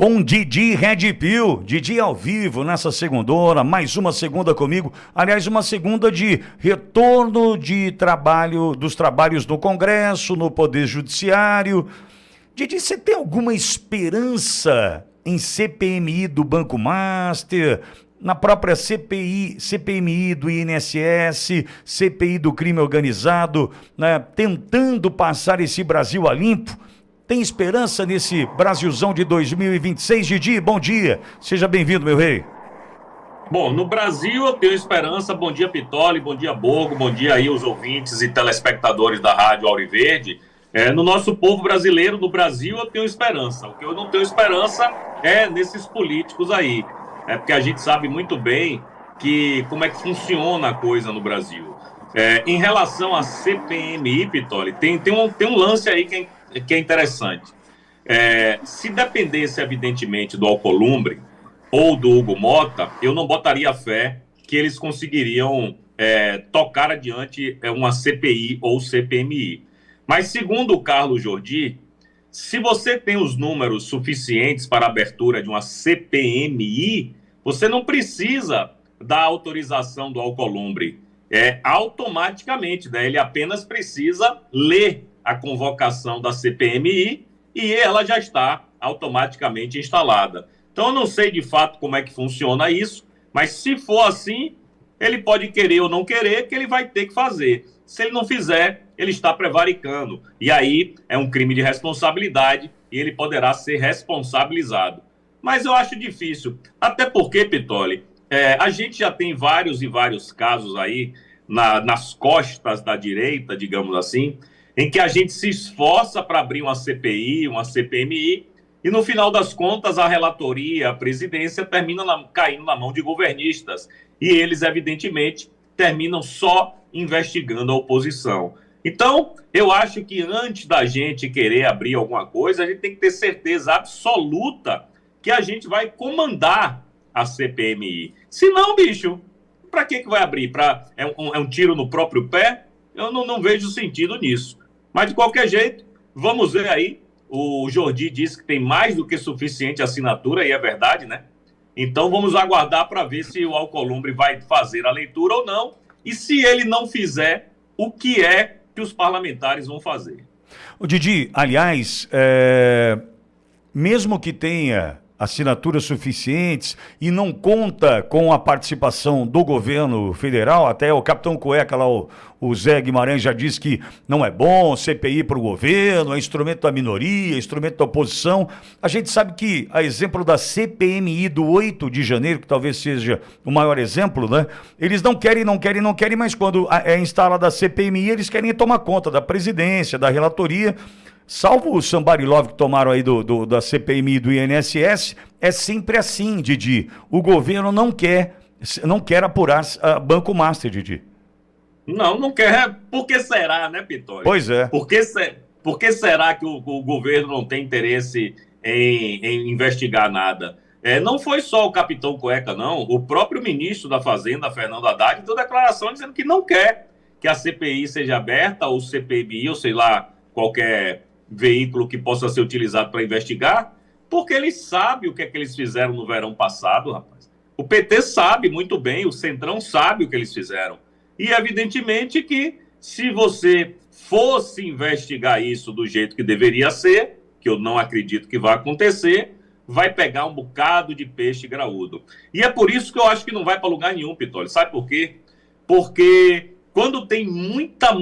Com Didi Red Pill, Didi ao vivo nessa segundona, mais uma segunda comigo, aliás, uma segunda de retorno de trabalho, dos trabalhos no Congresso, no Poder Judiciário. Didi, você tem alguma esperança em CPMI do Banco Master, na própria CPMI do INSS, CPI do crime organizado, né, tentando passar esse Brasil a limpo? Tem esperança nesse Brasilzão de 2026? Didi, bom dia. Seja bem-vindo, meu rei. Bom, no Brasil eu tenho esperança. Bom dia, Pitoli, bom dia, Borgo, bom dia aí os ouvintes e telespectadores da Rádio Auriverde. No nosso povo brasileiro, no Brasil, eu tenho esperança. O que eu não tenho esperança é nesses políticos aí. Porque a gente sabe muito bem como é que funciona a coisa no Brasil. Em relação à CPMI, Pitoli, tem um lance aí que é interessante. Se dependesse, evidentemente, do Alcolumbre ou do Hugo Mota, eu não botaria fé que eles conseguiriam tocar adiante uma CPI ou CPMI. Mas, segundo o Carlos Jordi, se você tem os números suficientes para a abertura de uma CPMI, você não precisa da autorização do Alcolumbre. Automaticamente, né? Ele apenas precisa ler a convocação da CPMI e ela já está automaticamente instalada. Então, eu não sei de fato como é que funciona isso, mas se for assim, ele pode querer ou não querer, que ele vai ter que fazer. Se ele não fizer, ele está prevaricando. E aí é um crime de responsabilidade e ele poderá ser responsabilizado. Mas eu acho difícil, até porque, Pitoli, a gente já tem vários e vários casos aí nas costas da direita, digamos assim, em que a gente se esforça para abrir uma CPI, uma CPMI, e no final das contas a relatoria, a presidência termina caindo na mão de governistas. E eles, evidentemente, terminam só investigando a oposição. Então, eu acho que antes da gente querer abrir alguma coisa, a gente tem que ter certeza absoluta que a gente vai comandar a CPMI. Se não, bicho, para que vai abrir? É um tiro no próprio pé? Eu não vejo sentido nisso. Mas, de qualquer jeito, vamos ver aí. O Jordi disse que tem mais do que suficiente assinatura, e é verdade, né? Então, vamos aguardar para ver se o Alcolumbre vai fazer a leitura ou não. E se ele não fizer, o que é que os parlamentares vão fazer? O Didi, aliás, mesmo que tenha assinaturas suficientes e não conta com a participação do governo federal, até o capitão Cueca lá, o Zé Guimarães já disse que não é bom CPI para o governo, é instrumento da minoria, instrumento da oposição. A gente sabe que, a exemplo da CPMI do 8 de janeiro, que talvez seja o maior exemplo, né? Eles não querem, mas quando é instalada a CPMI, eles querem tomar conta da presidência, da relatoria. Salvo o somebody love que tomaram aí da CPMI do INSS, é sempre assim, Didi. O governo não quer apurar Banco Master, Didi. Não quer. Por que será, né, Pitoli? Pois é. Por que será que o governo não tem interesse em investigar nada? Não foi só o capitão Cueca, não. O próprio ministro da Fazenda, Fernando Haddad, deu declaração dizendo que não quer que a CPI seja aberta, ou CPMI, ou sei lá, qualquer veículo que possa ser utilizado para investigar, porque ele sabe o que é que eles fizeram no verão passado, rapaz. O PT sabe muito bem, o Centrão sabe o que eles fizeram. E evidentemente que se você fosse investigar isso do jeito que deveria ser, que eu não acredito que vai acontecer, vai pegar um bocado de peixe graúdo. E é por isso que eu acho que não vai para lugar nenhum, Pitoli. Sabe por quê? Porque quando tem muita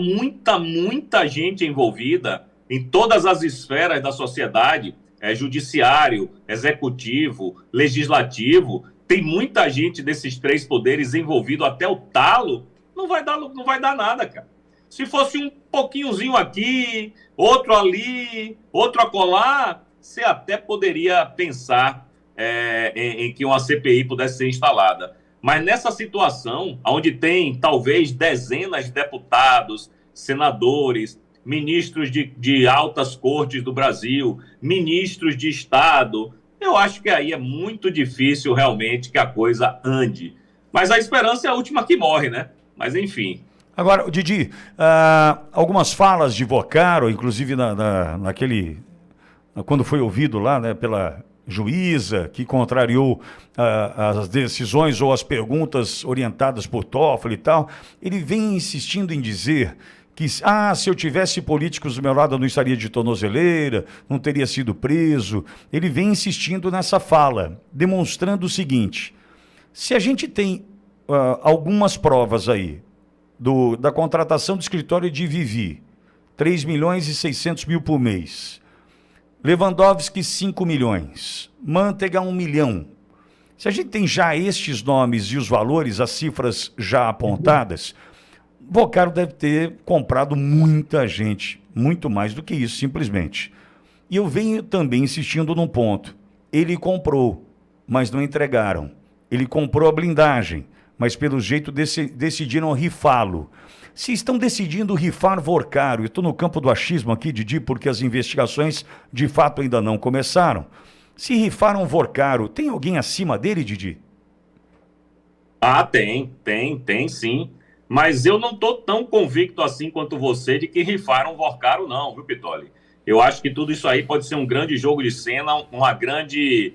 gente envolvida, em todas as esferas da sociedade, judiciário, executivo, legislativo, tem muita gente desses três poderes envolvido até o talo, não vai dar nada, cara. Se fosse um pouquinhozinho aqui, outro ali, outro acolá, você até poderia pensar em que uma CPI pudesse ser instalada. Mas nessa situação, onde tem talvez dezenas de deputados, senadores, ministros de altas cortes do Brasil, ministros de Estado, eu acho que aí é muito difícil realmente que a coisa ande. Mas a esperança é a última que morre, né? Mas enfim. Agora, Didi, algumas falas de Vocaro, inclusive naquele quando foi ouvido lá, né, pela juíza que contrariou as decisões ou as perguntas orientadas por Toffoli e tal, ele vem insistindo em dizer que, se eu tivesse políticos do meu lado eu não estaria de tornozeleira, não teria sido preso. Ele vem insistindo nessa fala, demonstrando o seguinte: se a gente tem algumas provas aí da contratação do escritório de Vivi, 3 milhões e 600 mil por mês, Lewandowski 5 milhões, Manteiga 1 milhão. Se a gente tem já estes nomes e os valores, as cifras já apontadas, Vocaro deve ter comprado muita gente, muito mais do que isso, simplesmente. E eu venho também insistindo num ponto. Ele comprou, mas não entregaram. Ele comprou a blindagem, mas pelo jeito decidiram rifá-lo. Se estão decidindo rifar Vocaro, eu estou no campo do achismo aqui, Didi, porque as investigações de fato ainda não começaram. Se rifaram Vocaro, tem alguém acima dele, Didi? Tem sim. Mas eu não estou tão convicto assim quanto você de que rifaram Vocaro, não, viu, Pitoli? Eu acho que tudo isso aí pode ser um grande jogo de cena, uma grande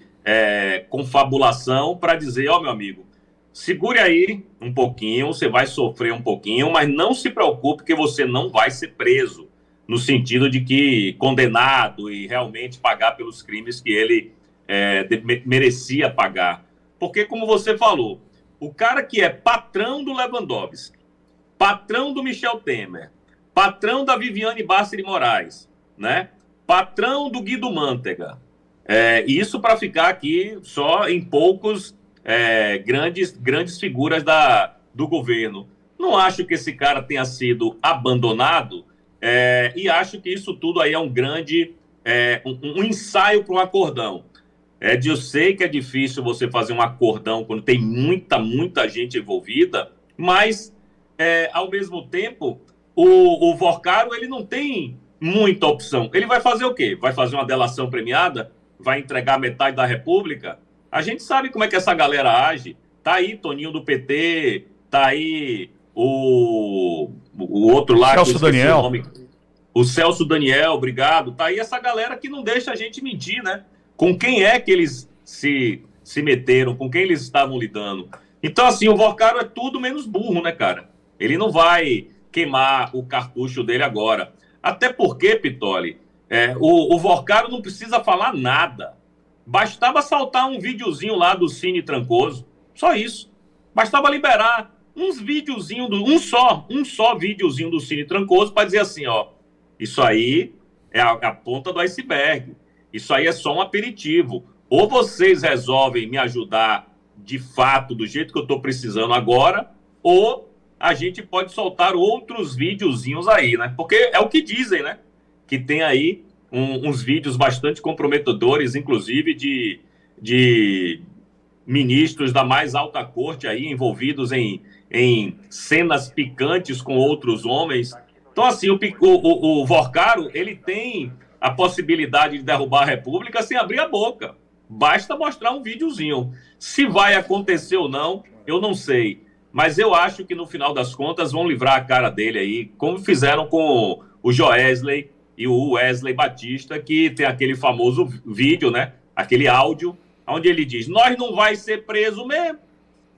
confabulação para dizer, meu amigo, segure aí um pouquinho, você vai sofrer um pouquinho, mas não se preocupe que você não vai ser preso, no sentido de que condenado e realmente pagar pelos crimes que ele merecia pagar. Porque, como você falou, o cara que é patrão do Lewandowski, patrão do Michel Temer, patrão da Viviane Bassi de Moraes, né? Patrão do Guido Mantega. Isso para ficar aqui só em poucos grandes figuras do governo. Não acho que esse cara tenha sido abandonado e acho que isso tudo aí é um grande um ensaio para um acordão. Eu sei que é difícil você fazer um acordão quando tem muita gente envolvida, mas ao mesmo tempo o Vocaro ele não tem muita opção. Ele vai fazer o quê? Vai fazer uma delação premiada? Vai entregar metade da República? A gente sabe como é que essa galera age. Tá aí Toninho do PT, tá aí o outro lá... Celso Daniel. O Celso Daniel, obrigado. Tá aí essa galera que não deixa a gente mentir, né? Com quem é que eles se meteram, com quem eles estavam lidando. Então, assim, o Vocaro é tudo menos burro, né, cara? Ele não vai queimar o cartucho dele agora. Até porque, Pitoli, o Vocaro não precisa falar nada. Bastava saltar um videozinho lá do Cine Trancoso. Só isso. Bastava liberar uns videozinhos, um só videozinho do Cine Trancoso para dizer assim, isso aí é a ponta do iceberg. Isso aí é só um aperitivo. Ou vocês resolvem me ajudar de fato, do jeito que eu estou precisando agora, ou a gente pode soltar outros videozinhos aí, né? Porque é o que dizem, né? Que tem aí uns vídeos bastante comprometedores, inclusive de ministros da mais alta corte aí envolvidos em cenas picantes com outros homens. Então, assim, o Vocaro, ele tem a possibilidade de derrubar a República sem abrir a boca. Basta mostrar um videozinho. Se vai acontecer ou não, eu não sei. Mas eu acho que, no final das contas, vão livrar a cara dele aí, como fizeram com o Joesley e o Wesley Batista, que tem aquele famoso vídeo, né? Aquele áudio, onde ele diz, nós não vai ser preso mesmo.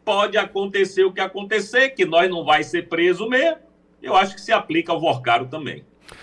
Pode acontecer o que acontecer, que nós não vai ser preso mesmo. Eu acho que se aplica ao Vocaro também.